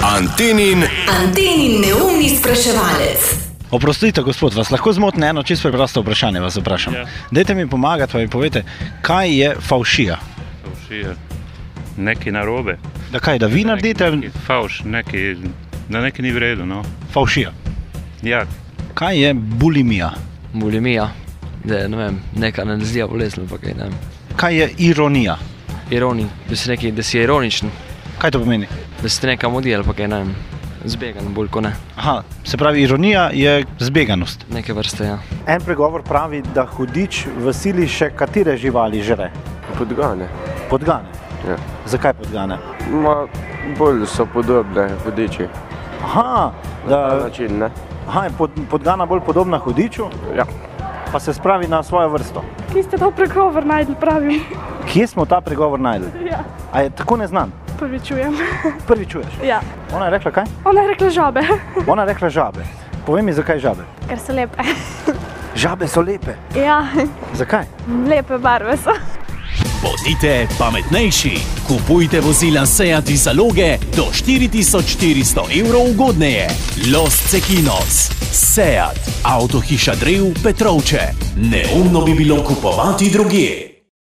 Antenin neumni spraševalec. Oprostite, gospod, vas lahko zmotim eno čisto preprosto vprašanje, vas vprašam. Ja. Dajte mi pomagati, pa mi povejte, kaj je favšija? Favšija. Nekaj narobe. Da kaj, da vi naredite? Favš, da nekaj ni v redu, no. Favšija. Ja. Kaj je bulimija? Bulimija, da je, ne vem, neka nalezljiva bolezen, pa kaj, ne vem. Kaj je ironija? Ironij, da si ironičen, Kaj to pomeni? da si nekam odijel, pa kaj, ne vem, zbegan bolj ko ne, Aha, se pravi, ironija je zbeganost. neke vrste, ja. En pregovor pravi, da hudič v sili še katere živali žre? Podgane. Podgane. Ja. Zakaj podgane? Bolj so podobne hudiči. Aha, Na način, ne? aha, je podgana bolj podobna hudiču, Ja. pa se spravi na svojo vrsto. Kje ste to pregovor najdli, pravim? Kje smo ta pregovor najdli? Ja, A je tako neznan? prvi čujem. Prvi čuješ. Ja, Ona je rekla kaj? ona je rekla žabe. Ona je rekla žabe. Povej mi, zakaj žabe? Ker so lepe. Žabe so lepe. Ja, Zakaj? lepe barve so. Bodite pametnejši. Kupujte vozila Seat iz zaloge do 4400 € ugodneje. Los Cekinos. Seat. Avtohiša Drev Petrovče. Neumno bi bilo kupovati drugje.